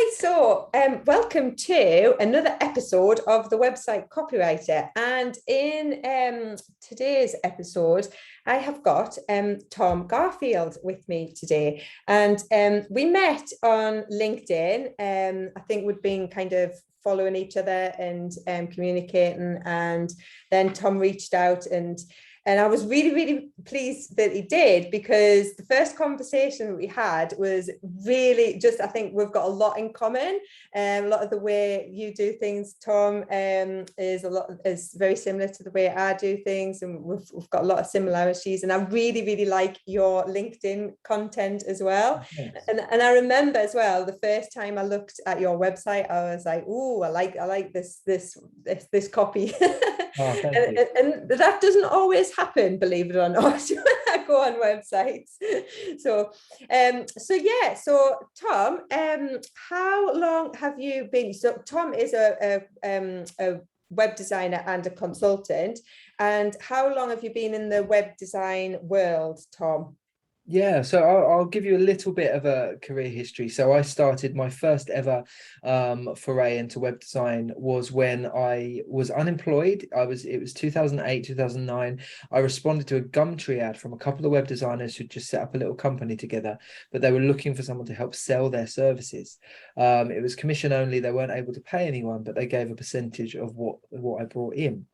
Hi, so welcome to another episode of the website Copywriter. And in today's episode, I have got Tom Garfield with me today. And we met on LinkedIn. I think we'd been kind of following each other and communicating. And then Tom reached out and I was really, really pleased that he did, because the first conversation we had was really just, I think we've got a lot in common. A lot of the way you do things, Tom, is very similar to the way I do things. And we've got a lot of similarities. And I really, really like your LinkedIn content as well. Yes. And I remember as well, the first time I looked at your website, I was like, oh, I like this copy. Oh, thank you. And that doesn't always happen, believe it or not, when I go on websites. So Tom, how long have you been? So Tom is a web designer and a consultant. And how long have you been in the web design world, Tom? Yeah, so I'll give you a little bit of a career history. So I started my first ever foray into web design was when I was unemployed. It was 2008, 2009. I responded to a Gumtree ad from a couple of web designers who just set up a little company together, but they were looking for someone to help sell their services. It was commission only. They weren't able to pay anyone, but they gave a percentage of what I brought in.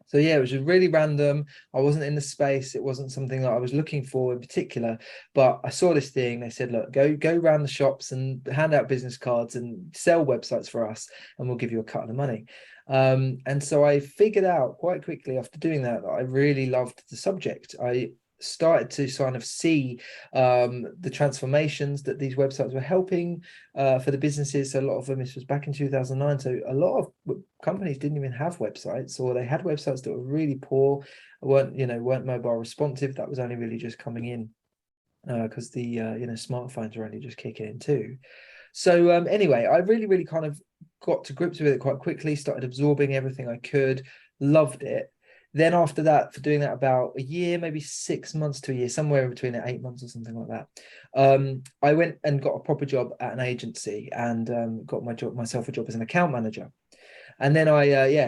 So yeah, it was just really random. I wasn't in the space. It wasn't something that I was looking for in particular, but I saw this thing. They said, look, go around the shops and hand out business cards and sell websites for us, and we'll give you a cut of the money. And so I figured out quite quickly after doing that I really loved the subject. I started to kind of see the transformations that these websites were helping for the businesses. So a lot of them, this was back in 2009, so a lot of companies didn't even have websites, or they had websites that were really poor, weren't mobile responsive. That was only really just coming in because the smartphones were only just kicking in too. So anyway, I really kind of got to grips with it quite quickly, started absorbing everything I could, loved it. Then after that, for doing that about a year, maybe 6 months to a year, somewhere between 8 months or something like that, I went and got a proper job at an agency and got myself a job as an account manager. And then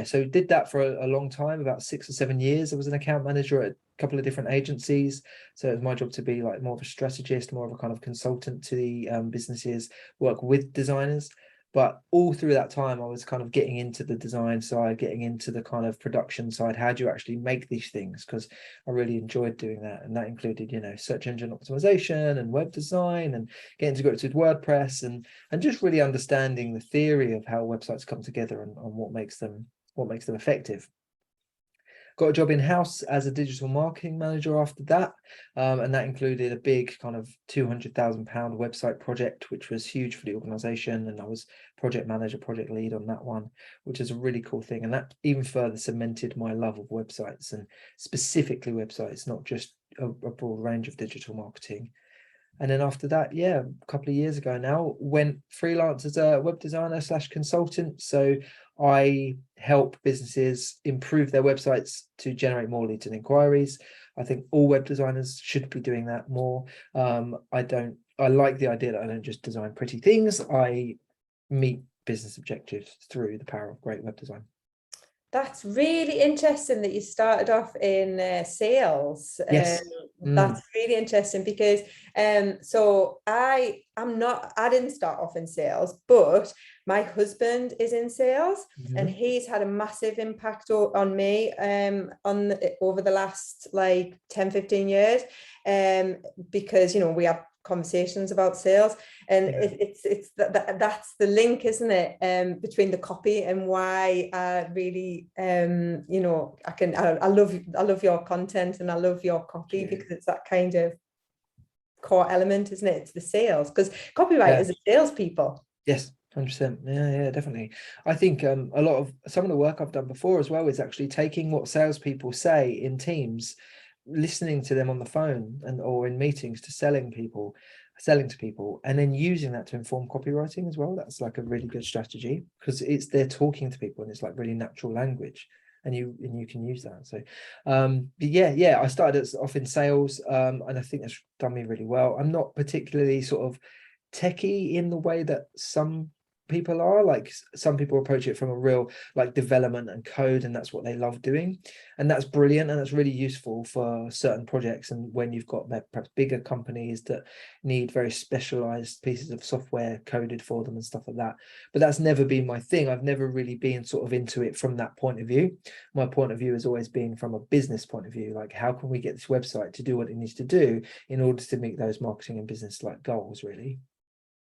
so did that for a long time, about 6 or 7 years. I was an account manager at a couple of different agencies. So it was my job to be like more of a strategist, more of a kind of consultant to the businesses, work with designers. But all through that time, I was kind of getting into the design side, getting into the kind of production side. How do you actually make these things? Because I really enjoyed doing that. And that included, search engine optimization and web design and getting to grips with WordPress and just really understanding the theory of how websites come together and what makes them effective. Got a job in-house as a digital marketing manager after that, and that included a big kind of £200,000 website project, which was huge for the organization, and I was project manager, project lead on that one, which is a really cool thing. And that even further cemented my love of websites, and specifically websites, not just a broad range of digital marketing. And then after that, a couple of years ago now, went freelance as a web designer / consultant. So I help businesses improve their websites to generate more leads and inquiries. I think all web designers should be doing that more. I like the idea that I don't just design pretty things. I meet business objectives through the power of great web design. That's really interesting that you started off in sales. Yes. That's really interesting because so I didn't start off in sales, but my husband is in sales, and he's had a massive impact on me over the last like 10-15 years, because we have conversations about sales, and that's the link, isn't it, between the copy and why I really I love your content and I love your copy, because it's that kind of core element, isn't it? It's the sales, because copywriters are salespeople. Yes, 100%. Yeah, definitely. I think some of the work I've done before as well is actually taking what salespeople say in Teams, listening to them on the phone or in meetings, to selling to people, and then using that to inform copywriting as well. That's like a really good strategy, because they're talking to people and it's like really natural language, and you can use that. So I started off in sales, and I think that's done me really well. I'm not particularly sort of techie in the way that some people are. Like some people approach it from a real like development and code, and that's what they love doing, and that's brilliant, and that's really useful for certain projects. And when you've got perhaps bigger companies that need very specialized pieces of software coded for them and stuff like that. But that's never been my thing. I've never really been sort of into it from that point of view. My point of view has always been from a business point of view, like how can we get this website to do what it needs to do in order to meet those marketing and business like goals, really.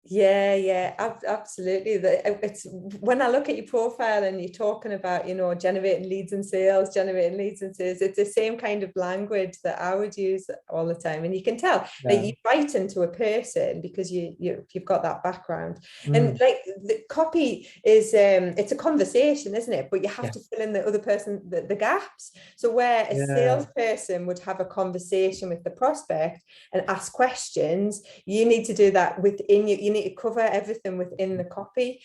Yeah, absolutely. It's when I look at your profile and you're talking about, generating leads and sales, it's the same kind of language that I would use all the time. And you can tell that you write into a person because you've got that background. And like the copy is it's a conversation, isn't it? But you have to fill in the other person the gaps. So where a salesperson would have a conversation with the prospect and ask questions, you need to do that within you need to cover everything within the copy,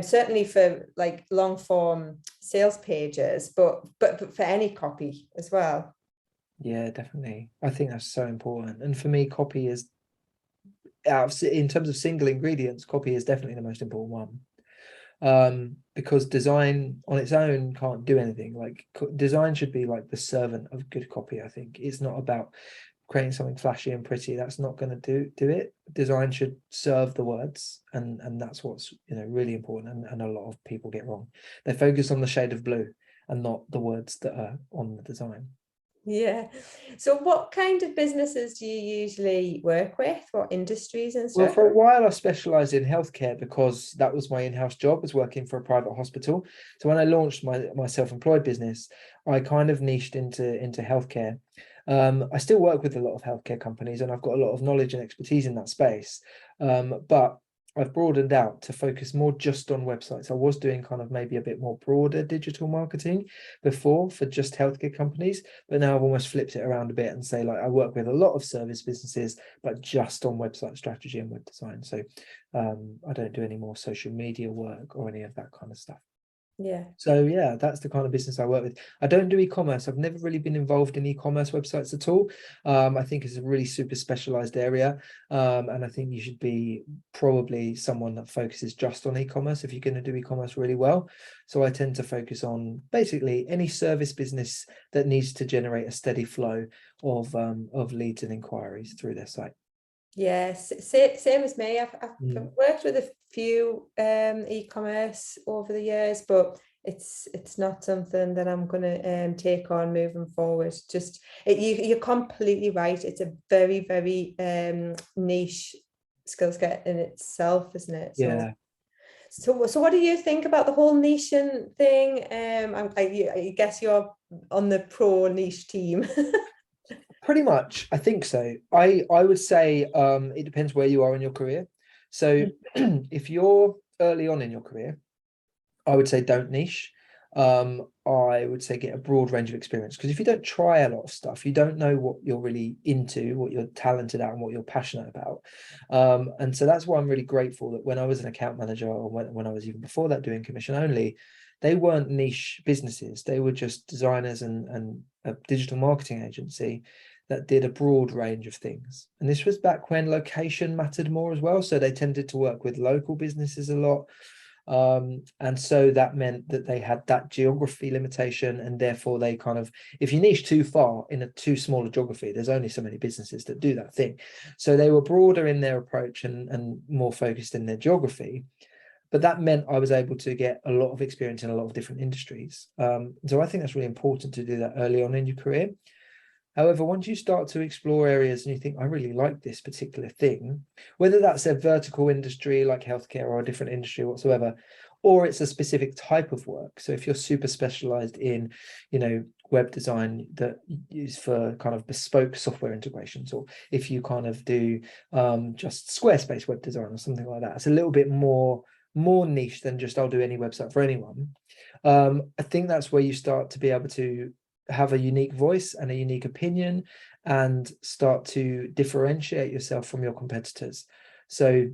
certainly for like long form sales pages, but for any copy as well. Yeah, definitely. I think that's so important. And for me, copy is, in terms of single ingredients, copy is definitely the most important one. Because design on its own can't do anything. Like design should be like the servant of good copy. I think it's not about creating something flashy and pretty. That's not going to do it. Design should serve the words, and that's what's really important, and a lot of people get wrong. They focus on the shade of blue and not the words that are on the design. Yeah. So what kind of businesses do you usually work with? What industries and Well, stuff? for a while I specialized in healthcare because that was my in-house job, was working for a private hospital. So when I launched my self-employed business, I kind of niched into healthcare. I still work with a lot of healthcare companies, and I've got a lot of knowledge and expertise in that space. But I've broadened out to focus more just on websites. I was doing kind of maybe a bit more broader digital marketing before for just healthcare companies, but now I've almost flipped it around a bit and say, like, I work with a lot of service businesses, but just on website strategy and web design. So I don't do any more social media work or any of that kind of stuff. Yeah. So yeah, that's the kind of business I work with. I don't do e-commerce. I've never really been involved in e-commerce websites at all. I think it's a really super specialized area. And I think you should be probably someone that focuses just on e-commerce if you're going to do e-commerce really well. So I tend to focus on basically any service business that needs to generate a steady flow of leads and inquiries through their site. Yes, same as me. I've worked with a few e-commerce over the years, but it's not something that I'm going to take on moving forward. Just you're completely right. It's a very, very niche skill set in itself, isn't it? Yeah. So what do you think about the whole niching thing? I guess you're on the pro niche team. Pretty much, I think so. I would say it depends where you are in your career. So if you're early on in your career, I would say don't niche. I would say get a broad range of experience, because if you don't try a lot of stuff, you don't know what you're really into, what you're talented at, and what you're passionate about. And so that's why I'm really grateful that when I was an account manager, or when I was even before that doing commission only, they weren't niche businesses. They were just designers and a digital marketing agency that did a broad range of things. And this was back when location mattered more as well. So they tended to work with local businesses a lot. And so that meant that they had that geography limitation, and therefore they kind of, if you niche too far in a too small a geography, there's only so many businesses that do that thing. So they were broader in their approach and more focused in their geography. But that meant I was able to get a lot of experience in a lot of different industries. So I think that's really important to do that early on in your career. However, once you start to explore areas and you think, I really like this particular thing, whether that's a vertical industry like healthcare or a different industry whatsoever, or it's a specific type of work. So if you're super specialized in, web design that is for kind of bespoke software integrations, or if you kind of do just Squarespace web design or something like that, it's a little bit more niche than just I'll do any website for anyone. I think that's where you start to be able to have a unique voice and a unique opinion and start to differentiate yourself from your competitors. So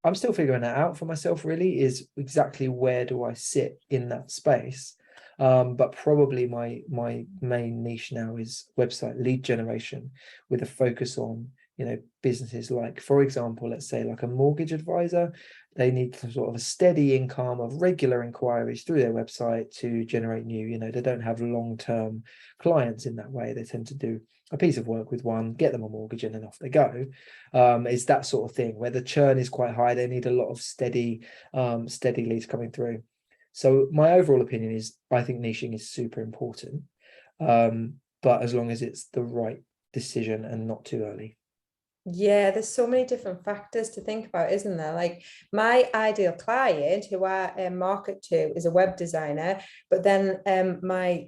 I'm still figuring that out for myself, really, is exactly where do I sit in that space. But probably my main niche now is website lead generation, with a focus on businesses like, for example, let's say like a mortgage advisor. They need sort of a steady income of regular inquiries through their website to generate new, they don't have long-term clients in that way. They tend to do a piece of work with one, get them a mortgage, and then off they go. It's that sort of thing where the churn is quite high. They need a lot of steady leads coming through. So my overall opinion is I think niching is super important, but as long as it's the right decision and not too early. Yeah, there's so many different factors to think about, isn't there? Like my ideal client who I market to is a web designer, but then my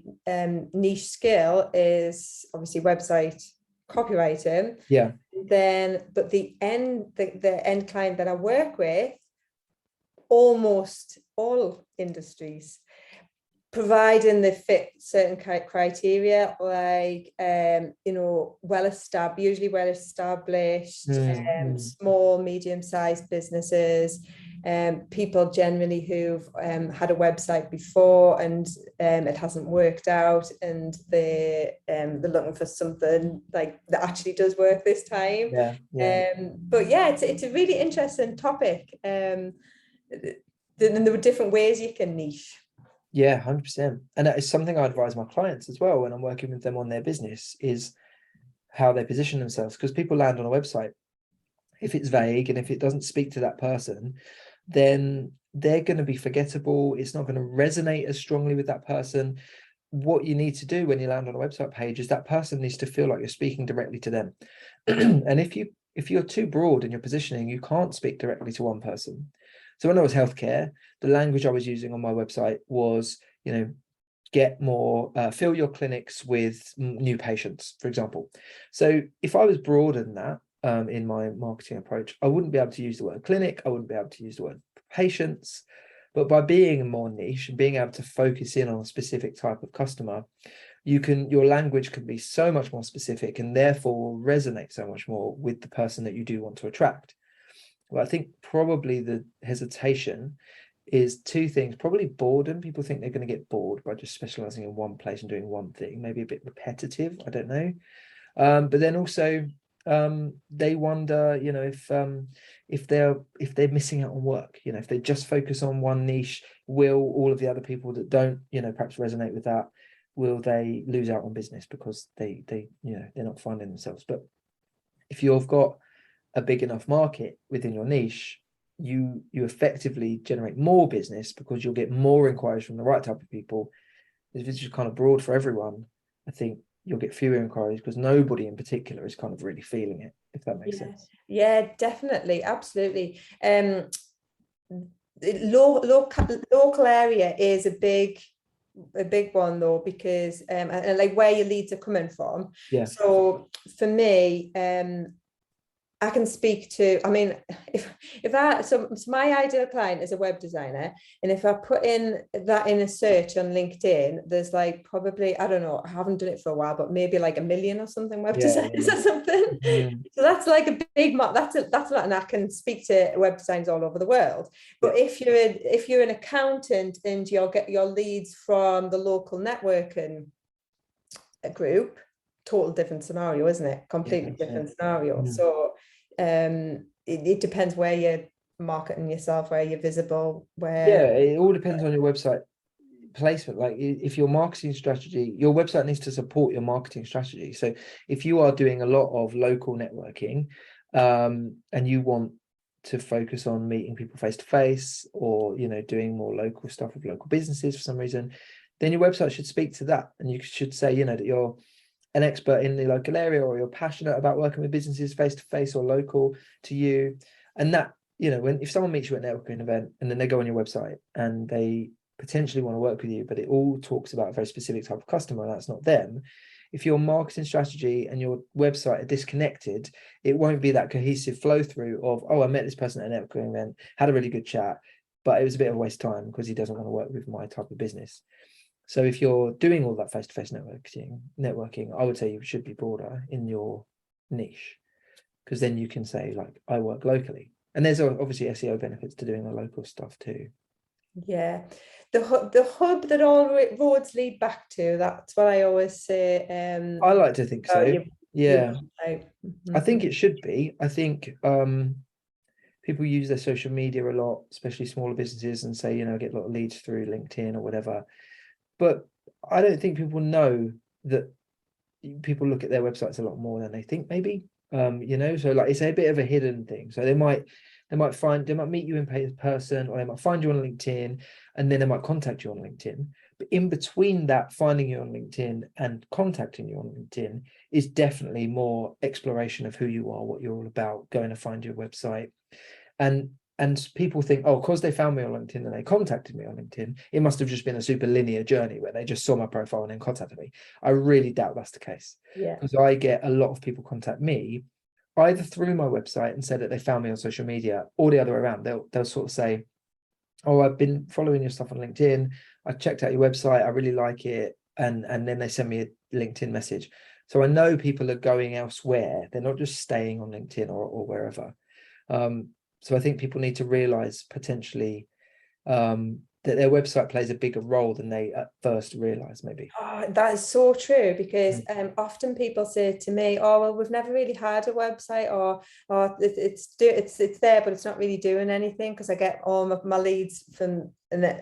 niche skill is obviously website copywriting. Yeah. Then, but the end client that I work with, almost all industries, providing they fit certain criteria, like usually well established, small, medium-sized businesses, people generally who've had a website before and it hasn't worked out, and they're looking for something like that actually does work this time. But yeah, it's a really interesting topic. And there were different ways you can niche. Yeah, 100%. And that is something I advise my clients as well when I'm working with them on their business, is how they position themselves. Because people land on a website, if it's vague and if it doesn't speak to that person, then they're going to be forgettable. It's not going to resonate as strongly with that person. What you need to do when you land on a website page is that person needs to feel like you're speaking directly to them. And if you're too broad in your positioning, you can't speak directly to one person. So when I was healthcare, the language I was using on my website was, get more, fill your clinics with new patients, for example. So if I was broader than that in my marketing approach, I wouldn't be able to use the word clinic. I wouldn't be able to use the word patients. But by being more niche and being able to focus in on a specific type of customer, your language can be so much more specific and therefore will resonate so much more with the person that you do want to attract. Well, I think probably the hesitation is two things. Probably boredom. People think they're going to get bored by just specializing in one place and doing one thing, maybe a bit repetitive. I don't know. But then also they wonder, if they're missing out on work, if they just focus on one niche, will all of the other people that don't, perhaps resonate with that, will they lose out on business because they're not finding themselves? But if you've got a big enough market within your niche, you effectively generate more business because you'll get more inquiries from the right type of people. If it's just kind of broad for everyone, I think you'll get fewer inquiries because nobody in particular is kind of really feeling it, if that makes sense. Yeah, definitely, absolutely. Local area is a big one though, because and like where your leads are coming from. Yeah. So for me, I can speak to, I mean, so my ideal client is a web designer, and if I put in that in a search on LinkedIn, there's like probably, I don't know, I haven't done it for a while, but maybe like 1 million or something web designers or something. So that's like a big that's a lot, and I can speak to web designers all over the world. But if you're an accountant and you'll get your leads from the local networking group, total different scenario, isn't it? Completely different scenario. So it depends where you're marketing yourself, where you're visible, where it all depends on your website placement. Like if your marketing strategy, your website needs to support your marketing strategy. So if you are doing a lot of local networking and you want to focus on meeting people face to face, or doing more local stuff with local businesses for some reason, then your website should speak to that, and you should say that you're an expert in the local area, or you're passionate about working with businesses face to face or local to you. And that, if someone meets you at a networking event and then they go on your website and they potentially want to work with you, but it all talks about a very specific type of customer and that's not them, if your marketing strategy and your website are disconnected, it won't be that cohesive flow through of, oh, I met this person at a networking event, had a really good chat, but it was a bit of a waste of time because he doesn't want to work with my type of business. So if you're doing all that face-to-face networking, I would say you should be broader in your niche, because then you can say, like, I work locally. And there's obviously SEO benefits to doing the local stuff too. Yeah, the hub that all roads lead back to, that's what I always say. I like to think so. your Yeah, website. I Mhm. think it should be. I think people use their social media a lot, especially smaller businesses, and say, get a lot of leads through LinkedIn or whatever. But I don't think people know that people look at their websites a lot more than they think, maybe. So like it's a bit of a hidden thing. So they might meet you in person, or they might find you on LinkedIn, and then they might contact you on LinkedIn. But in between that, finding you on LinkedIn and contacting you on LinkedIn is definitely more exploration of who you are, what you're all about, going to find your website. And people think, oh, because they found me on LinkedIn and they contacted me on LinkedIn, it must have just been a super linear journey where they just saw my profile and then contacted me. I really doubt that's the case, Yeah. because I get a lot of people contact me either through my website and say that they found me on social media, or the other way around. They'll sort of say, oh, I've been following your stuff on LinkedIn. I checked out your website. I really like it. And then they send me a LinkedIn message. So I know people are going elsewhere. They're not just staying on LinkedIn or wherever. So I think people need to realize potentially that their website plays a bigger role than they at first realize, maybe. Oh, that is so true, because often people say to me, "Oh, well, we've never really had a website, or it's there, but it's not really doing anything because I get all of my leads from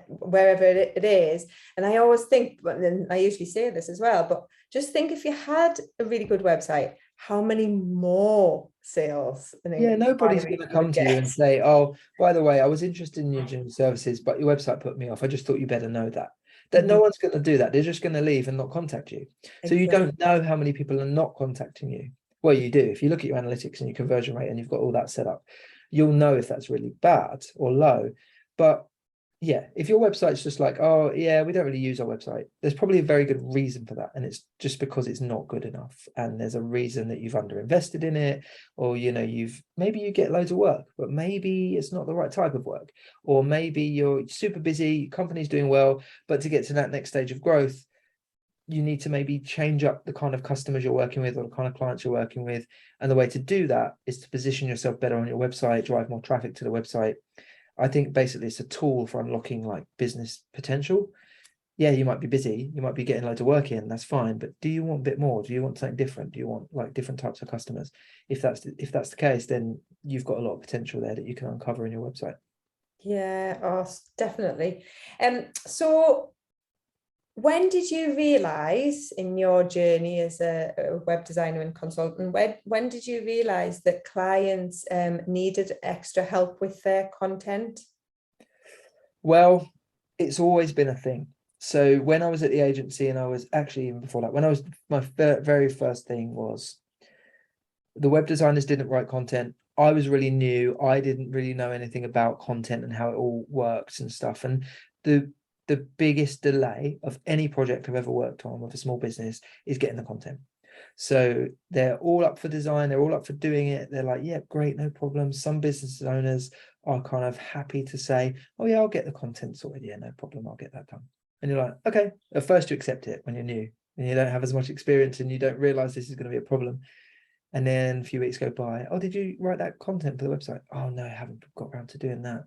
wherever it is." And I always think, and I usually say this as well, but just think, if you had a really good website, how many more sales and Yeah, nobody's inquiries going to you would come to you and get. say, oh, by the way, I was interested in your gym services, but your website put me off. I just thought you better know that. That no Mhm. one's going to do that. They're just going to leave and not contact you. So you Exactly. don't know how many people are not contacting you. Well, you do. If you look at your analytics and your conversion rate and you've got all that set up, you'll know if that's really bad or low. But yeah, if your website's just like, oh yeah, we don't really use our website, there's probably a very good reason for that, and it's just because it's not good enough, and there's a reason that you've underinvested in it, or you've maybe you get loads of work, but maybe it's not the right type of work, or maybe you're super busy, company's doing well, but to get to that next stage of growth, you need to maybe change up the kind of customers you're working with or the kind of clients you're working with. And the way to do that is to position yourself better on your website, drive more traffic to the website. I think basically it's a tool for unlocking like business potential. Yeah, you might be busy, you might be getting loads of work in, that's fine. But do you want a bit more? Do you want something different? Do you want like different types of customers? If that's the case, then you've got a lot of potential there that you can uncover in your website. Yeah, oh, definitely. So when did you realize in your journey as a web designer and consultant, when did you realize that clients needed extra help with their content? Well, it's always been a thing. So when I was at the agency, and I was actually even before that, when I was my very first thing was the web designers didn't write content. I was really new. I didn't really know anything about content and how it all works and stuff. And the biggest delay of any project I've ever worked on with a small business is getting the content. So they're all up for design, they're all up for doing it. They're like, yeah, great, no problem. Some business owners are kind of happy to say, oh yeah, I'll get the content sorted. Yeah, no problem, I'll get that done. And you're like, okay, at first you accept it when you're new and you don't have as much experience and you don't realize this is going to be a problem. And then a few weeks go by. Oh, did you write that content for the website? Oh no, I haven't got around to doing that.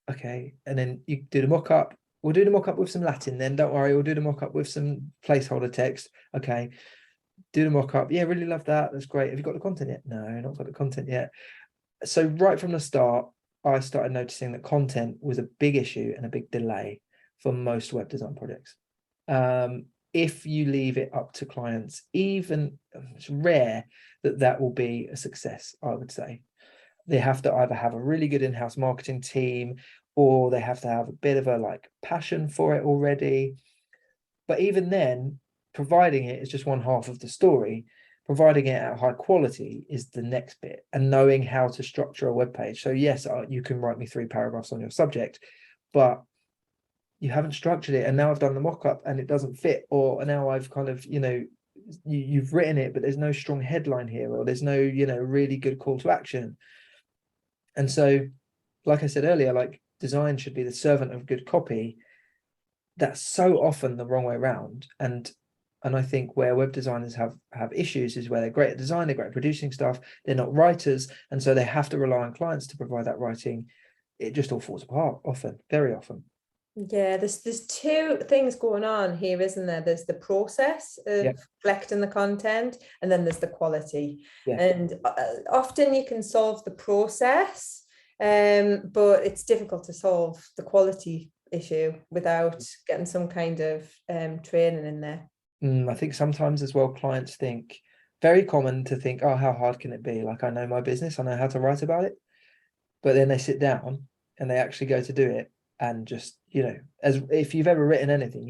Okay. And then you do the mock-up. We'll do the mock-up with some Latin then. Don't worry, we'll do the mock-up with some placeholder text. Okay. Do the mock-up. Yeah, really love that. That's great. Have you got the content yet? No, not got the content yet. So right from the start, I started noticing that content was a big issue and a big delay for most web design projects. If you leave it up to clients, even it's rare that will be a success, I would say. They have to either have a really good in-house marketing team, or they have to have a bit of a like passion for it already. But even then, providing it is just one half of the story. Providing it at high quality is the next bit, and knowing how to structure a web page. So yes, you can write me 3 paragraphs on your subject, but you haven't structured it, and now I've done the mock-up and it doesn't fit, or now I've kind of you've written it but there's no strong headline here, or there's no really good call to action. And so, like I said earlier, like design should be the servant of good copy. That's so often the wrong way around. And I think where web designers have issues is where they're great at design, they're great at producing stuff, they're not writers, and so they have to rely on clients to provide that writing. It just all falls apart often, very often. Yeah, there's two things going on here, isn't there? There's the process Yeah, of collecting the content, and then there's the quality. yeah. And often you can solve the process, but it's difficult to solve the quality issue without getting some kind of training in there. I think sometimes as well, clients think, very common to think, oh, how hard can it be? Like, I know my business, I know how to write about it. But then they sit down and they actually go to do it, and just, as if you've ever written anything,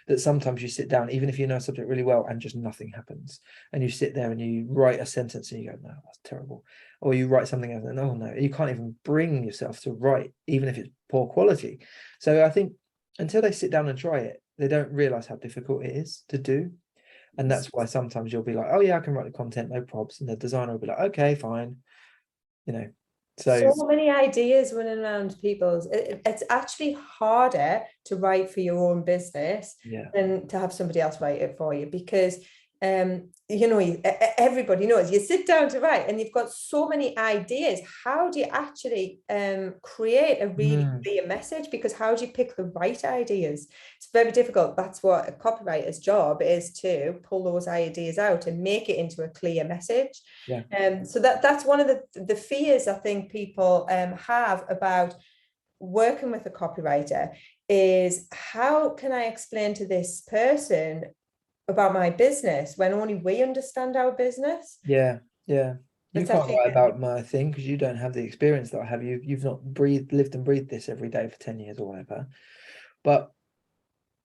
that sometimes you sit down, even if you know a subject really well, and just nothing happens, and you sit there and you write a sentence and you go, no, that's terrible. Or you write something else and, oh no, you can't even bring yourself to write, even if it's poor quality. So I think until they sit down and try it, they don't realize how difficult it is to do. And that's why sometimes you'll be like, oh yeah, I can write the content, no probs, and the designer will be like, okay, fine. So So many ideas running around people's. It's actually harder to write for your own business yeah. than to have somebody else write it for you, because everybody knows you sit down to write and you've got so many ideas. How do you actually create a really clear message? Because how do you pick the right ideas? It's very difficult. That's what a copywriter's job is, to pull those ideas out and make it into a clear message. Yeah. So that's one of the fears I think people have about working with a copywriter, is how can I explain to this person about my business when only we understand our business? Yeah, yeah. You It's can't actually, write about my thing because you don't have the experience that I have. You've not lived and breathed this every day for 10 years or whatever. But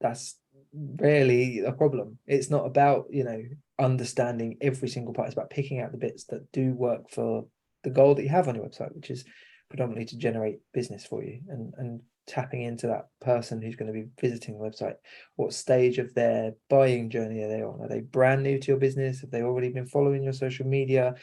that's rarely a problem. It's not about, understanding every single part. It's about picking out the bits that do work for the goal that you have on your website, which is predominantly to generate business for you, and tapping into that person who's going to be visiting the website. What stage of their buying journey are they on? Are they brand new to your business? Have they already been following your social media?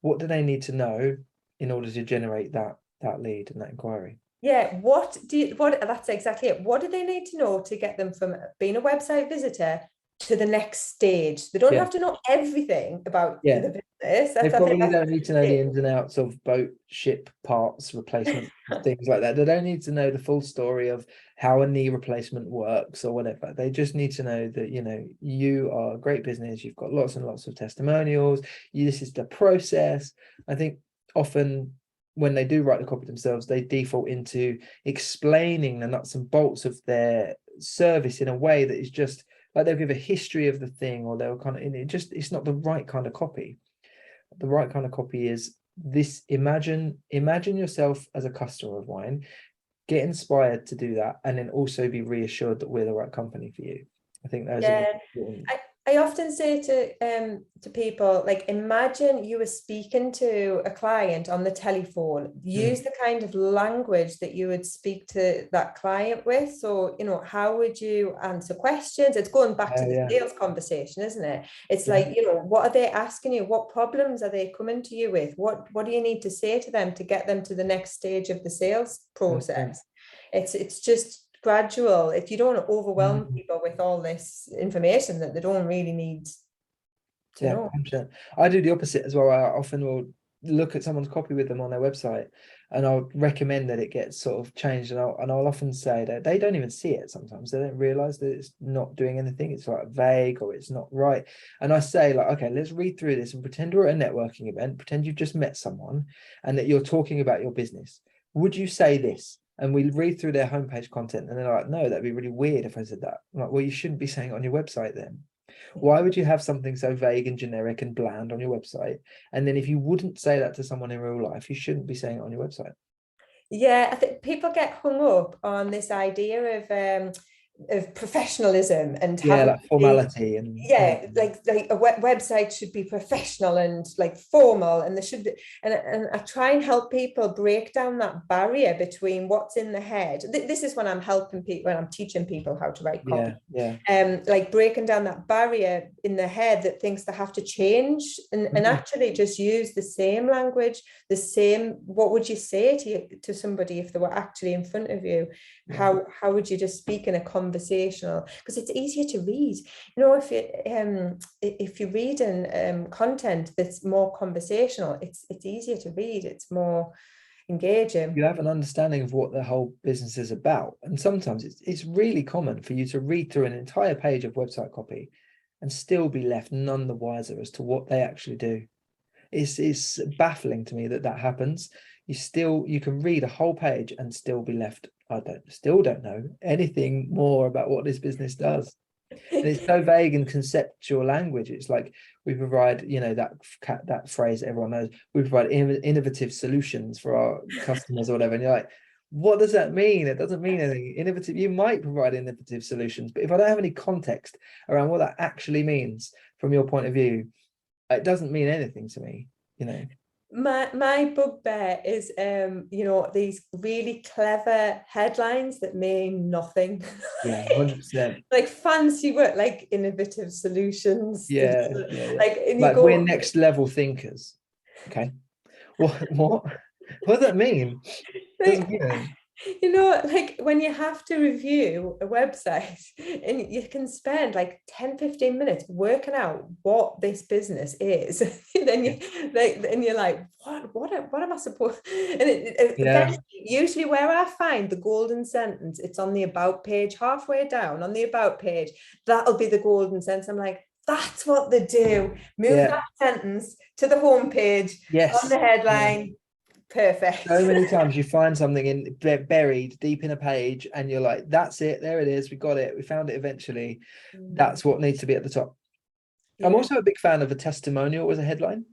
What do they need to know in order to generate that lead and that inquiry? yeah, that's exactly it. What do they need to know to get them from being a website visitor to the next stage? They don't Yeah, have to know everything about yeah. the business. They I think probably that's don't need to know the it. ins and outs of boat, ship, parts, replacement, things like that. They don't need to know the full story of how a knee replacement works or whatever. They just need to know that, you are a great business. You've got lots and lots of testimonials. This is the process. I think often when they do write the copy themselves, they default into explaining the nuts and bolts of their service in a way that is just like they'll give a history of the thing, or they'll kind of, it's not the right kind of copy. The right kind of copy is this: imagine yourself as a customer of wine, get inspired to do that, and then also be reassured that we're the right company for you. I think those are Yeah, important. I often say to people, like, imagine you were speaking to a client on the telephone. Use the kind of language that you would speak to that client with. So, how would you answer questions? It's going back to the Yeah, sales conversation, isn't it? It's yeah, like, what are they asking you? What problems are they coming to you with? What do you need to say to them to get them to the next stage of the sales 100%. process? It's just gradual. If you don't overwhelm people with all this information that they don't really need to Yeah, know. 100%. I do the opposite as well. I often will look at someone's copy with them on their website, and I'll recommend that it gets sort of changed. And I'll often say that they don't even see it sometimes. They don't realize that it's not doing anything. It's like vague or it's not right. And I say, like, okay, let's read through this and pretend we're at a networking event. Pretend you've just met someone and that you're talking about your business. Would you say this? And we read through their homepage content, and they're like, no, that'd be really weird if I said that. I'm like, well, you shouldn't be saying it on your website then. Why would you have something so vague and generic and bland on your website? And then if you wouldn't say that to someone in real life, you shouldn't be saying it on your website. Yeah, I think people get hung up on this idea of professionalism and Yeah, having like to be, formality and yeah, like a website should be professional and like formal, and there should be, and I try and help people break down that barrier between what's in the head. This is when I'm helping people, when I'm teaching people how to write copy, yeah. like breaking down that barrier in the head that thinks they have to change, and actually just use the same language, the same. What would you say to somebody if they were actually in front of you? Yeah. How would you just speak in a conversational? Because it's easier to read. If you're reading content that's more conversational, it's easier to read. It's more. engaging. You have an understanding of what the whole business is about. And sometimes it's really common for you to read through an entire page of website copy and still be left none the wiser as to what they actually do. It's baffling to me that happens. You can read a whole page and still be left, still don't know anything more about what this business does. And it's so vague and conceptual language. It's like we provide, that phrase everyone knows, we provide innovative solutions for our customers or whatever. And you're like, what does that mean? It doesn't mean anything. Innovative, you might provide innovative solutions, but if I don't have any context around what that actually means from your point of view, it doesn't mean anything to me, My bugbear is these really clever headlines that mean nothing. Yeah, 100%. Like fancy work, like innovative solutions. Yeah. And you Like go, we're next level thinkers. Okay. What does that mean? It doesn't mean anything. like when you have to review a website and you can spend like 10-15 minutes working out what this business is. Then you're like, what am I supposed? And usually where I find the golden sentence, it's on the about page, halfway down on the about page. That'll be the golden sentence. I'm like, that's what they do. Move that sentence to the home page on the headline. Perfect. So many times you find something buried deep in a page and you're like, that's it, there it is, we got it, we found it eventually. That's what needs to be at the top. I'm also a big fan of a testimonial as a headline,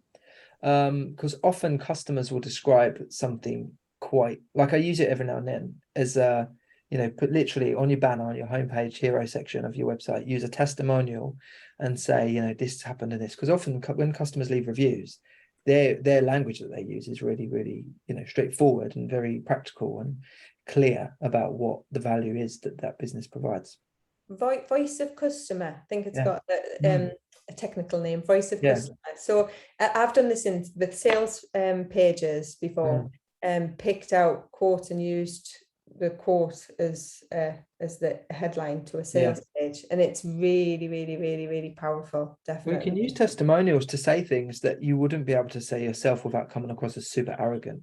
because often customers will describe something quite, like I use it every now and then as put literally on your banner, on your homepage hero section of your website, use a testimonial and say, this happened and this, because often when customers leave reviews, their language that they use is really, really, straightforward and very practical and clear about what the value is that business provides. Voice of customer. I think it's got a technical name, voice of customer. So I've done this with sales pages before, and picked out quote and used the quote as the headline to a sales page, and it's really, really, really, really powerful. Definitely. We can use testimonials to say things that you wouldn't be able to say yourself without coming across as super arrogant.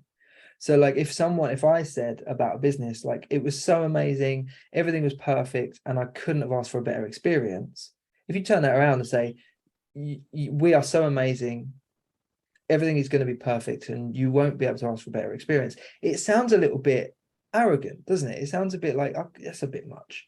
So like if I said about a business, like it was so amazing, everything was perfect, and I couldn't have asked for a better experience. If you turn that around and say, we are so amazing, everything is going to be perfect, and you won't be able to ask for a better experience, it sounds a little bit arrogant, doesn't it? It sounds a bit like, oh, that's a bit much.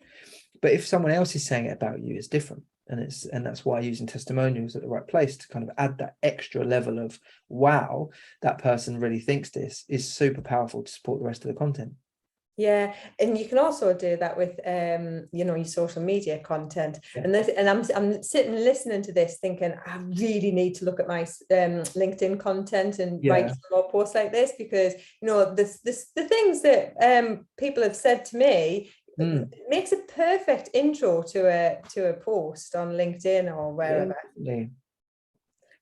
But if someone else is saying it about you, it's different. And that's why using testimonials at the right place to kind of add that extra level of, wow, that person really thinks this, is super powerful to support the rest of the content. Yeah, and you can also do that with your social media content. And I'm sitting listening to this thinking, I really need to look at my LinkedIn content and write some more posts like this, because the things that people have said to me, it makes a perfect intro to a post on LinkedIn or wherever.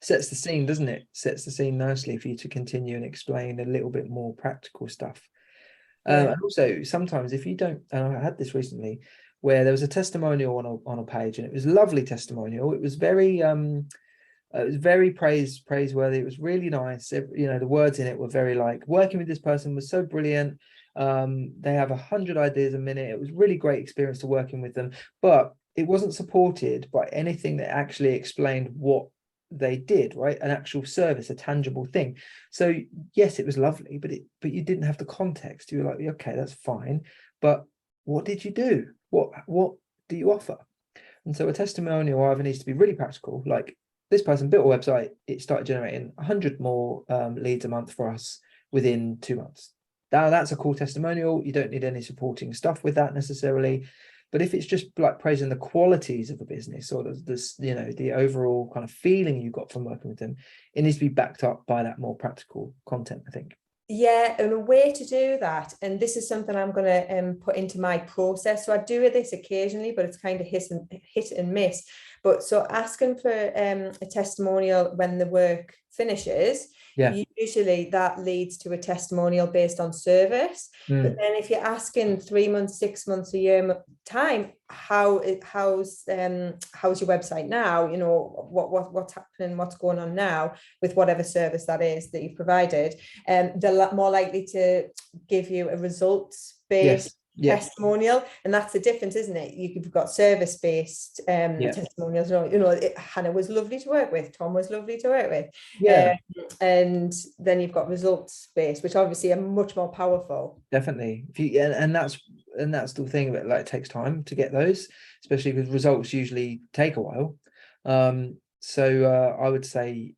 Sets the scene, doesn't it? Sets the scene nicely for you to continue and explain a little bit more practical stuff. And also sometimes if you don't, and I had this recently where there was a testimonial on a page, and it was a lovely testimonial. It was very praiseworthy. It was really nice. The words in it were very like, working with this person was so brilliant. They have 100 ideas a minute. It was really great experience to working with them, but it wasn't supported by anything that actually explained what they did, right? An actual service, a tangible thing. So yes, it was lovely, but you didn't have the context. You were like, okay, that's fine, but what did you do? What do you offer? And so a testimonial either needs to be really practical, like this person built a website, it started generating 100 more leads a month for us within 2 months. Now that's a cool testimonial. You don't need any supporting stuff with that necessarily. But if it's just like praising the qualities of a business or the overall kind of feeling you got from working with them, it needs to be backed up by that more practical content, I think. Yeah, and a way to do that, and this is something I'm going to put into my process. So I do this occasionally, but it's kind of hit and miss. But so asking for a testimonial when the work finishes, Yeah. usually that leads to a testimonial based on service. But then if you're asking 3 months, 6 months, a year time, how's your website now? You know, what's happening, what's going on now with whatever service that is that you've provided. They're more likely to give you a results based testimonial, and that's the difference, isn't it? You've got service based testimonials. You know, Hannah was lovely to work with, Tom was lovely to work with, and then you've got results based, which obviously are much more powerful. Definitely. And that's the thing, that like it takes time to get those, especially because results usually take a while. So I would say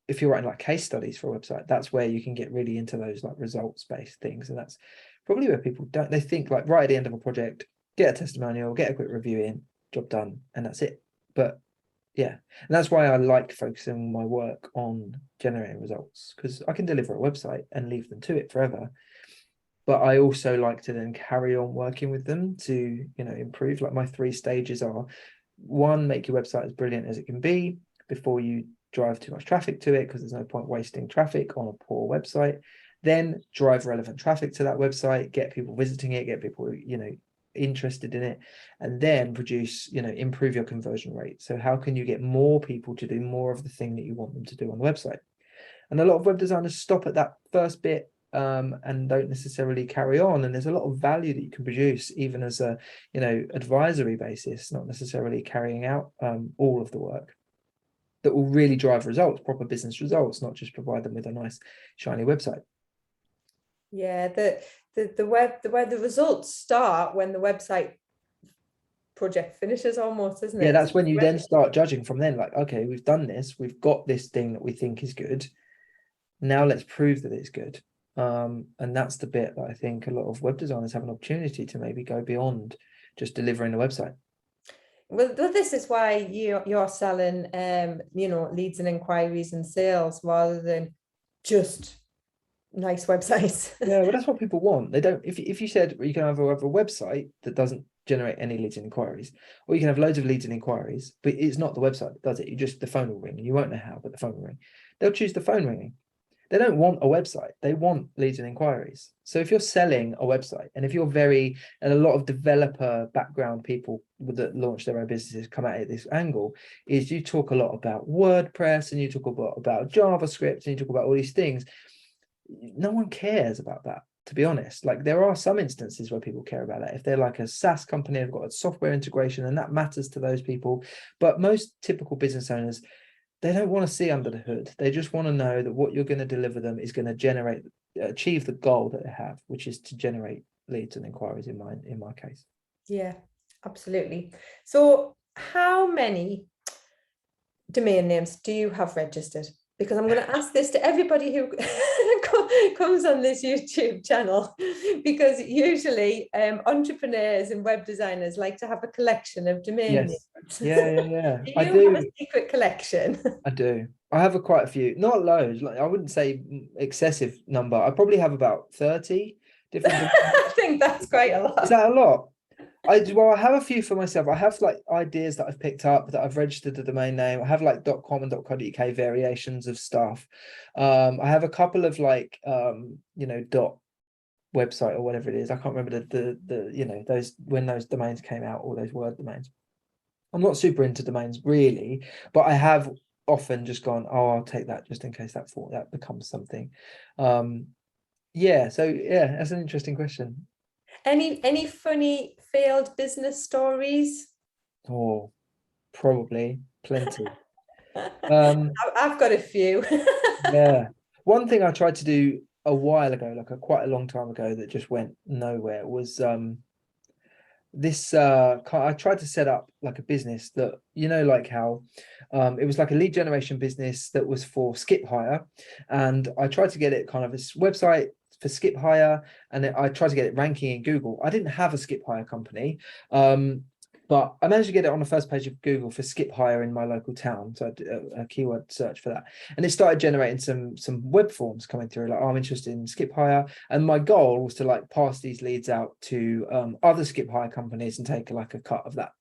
if you're writing like case studies for a website, that's where you can get really into those like results based things, and that's probably where people don't, they think like right at the end of a project, get a testimonial, get a quick review in, job done, and that's it. But yeah, and that's why I like focusing my work on generating results, because I can deliver a website and leave them to it forever. But I also like to then carry on working with them to, you know, improve. Like my 3 stages are: 1, make your website as brilliant as it can be before you drive too much traffic to it, because there's no point wasting traffic on a poor website. Then drive relevant traffic to that website, get people visiting it, get people, you know, interested in it, and then produce, you know, improve your conversion rate. So how can you get more people to do more of the thing that you want them to do on the website? And a lot of web designers stop at that first bit and don't necessarily carry on. And there's a lot of value that you can produce even as a, you know, advisory basis, not necessarily carrying out all of the work that will really drive results, proper business results, not just provide them with a nice shiny website. Yeah, the results start when the website project finishes, almost, isn't it? Yeah, that's when you then start judging from then, like, okay, we've done this, we've got this thing that we think is good, now let's prove that it's good. And that's the bit that I think a lot of web designers have an opportunity to maybe go beyond just delivering a website. Well, this is why you're selling you know, leads and inquiries and sales rather than just nice websites. Yeah, well, that's what people want. They don't, if you said you can have a website that doesn't generate any leads and inquiries, or you can have loads of leads and inquiries, but it's not the website that does it. You just, the phone will ring. You won't know how, but the phone will ring. They'll choose the phone ringing. They don't want a website. They want leads and inquiries. So if you're selling a website, and if you're and a lot of developer background people that launch their own businesses come at it this angle, is you talk a lot about WordPress, and you talk a lot about JavaScript, and you talk about all these things. No one cares about that, to be honest. Like, there are some instances where people care about that. If they're like a SaaS company, they've got a software integration, and that matters to those people. But most typical business owners, they don't want to see under the hood. They just want to know that what you're going to deliver them is going to achieve the goal that they have, which is to generate leads and inquiries in my case. Yeah, absolutely. So how many domain names do you have registered? Because I'm going to ask this to everybody who comes on this YouTube channel, because usually entrepreneurs and web designers like to have a collection of domain names. Yeah. Do you have a secret collection? I do. I have quite a few, not loads. Like, I wouldn't say excessive number. I probably have about 30 different. I think that's quite a lot. Is that a lot? I have a few for myself. I have like ideas that I've picked up that I've registered the domain name. I have like .com and .co.uk variations of stuff. I have a couple of like you know, .website or whatever it is. I can't remember the you know, those, when those domains came out, all those word domains. I'm not super into domains really, but I have often just gone, oh, I'll take that just in case that becomes something. Yeah, so yeah, that's an interesting question. Any funny failed business stories? Oh, probably plenty. I've got a few. Yeah, one thing I tried to do a while ago, like quite a long time ago, that just went nowhere, was I tried to set up like a business that, you know, like how it was like a lead generation business that was for skip hire, and I tried to get it kind of this website for skip hire, and I tried to get it ranking in Google. I didn't have a skip hire company, but I managed to get it on the first page of Google for skip hire in my local town. So I did a keyword search for that, and it started generating some web forms coming through, like, oh, I'm interested in skip hire. And my goal was to like pass these leads out to other skip hire companies and take like a cut of that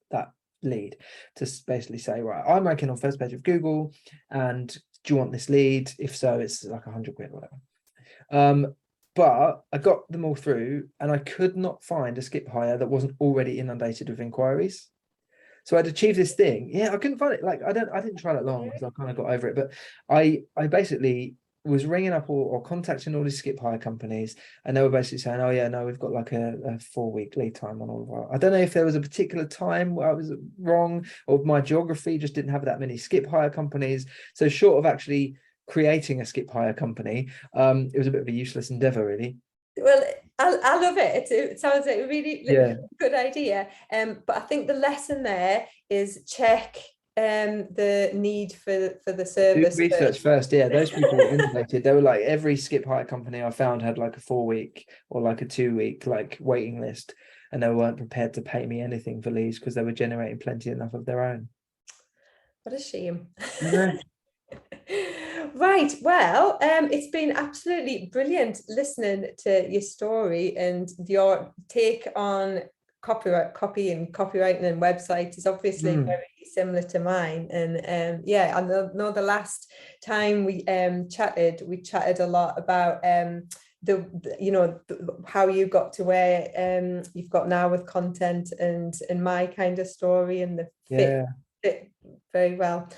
lead to basically say, right, I'm ranking on first page of Google, and do you want this lead? If so, it's like 100 quid or whatever. But I got them all through, and I could not find a skip hire that wasn't already inundated with inquiries. So I'd achieved this thing. Yeah, I couldn't find it. Like I didn't try that long because I kind of got over it. But I basically was ringing up or contacting all these skip hire companies, and they were basically saying, oh yeah, no, we've got like a 4-week lead time on all of our. I don't know if there was a particular time where I was wrong, or my geography just didn't have that many skip hire companies. So short of actually creating a skip hire company, it was a bit of a useless endeavor, really. Well, I love it. It sounds like a really good idea. But I think the lesson there is check the need for the service. Do research first. Yeah, those people were inundated. They were like, every skip hire company I found had like a 4-week or like a 2-week like waiting list, and they weren't prepared to pay me anything for leads because they were generating plenty enough of their own. What a shame. Yeah. Right, well, it's been absolutely brilliant listening to your story, and your take on copy and copywriting and websites is obviously very similar to mine. And yeah, I know the last time we chatted a lot about how you got to where you've got now with content, and my kind of story, and the fit very well.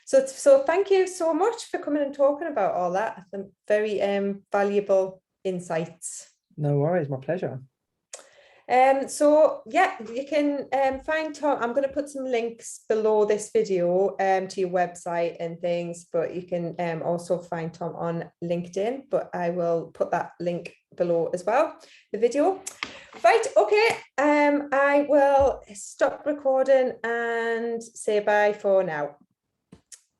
So thank you so much for coming and talking about all that. Some very valuable insights. No worries, my pleasure. So yeah, you can find Tom. I'm going to put some links below this video to your website and things, but you can also find Tom on LinkedIn, but I will put that link below as well, the video. Right, okay, I will stop recording and say bye for now.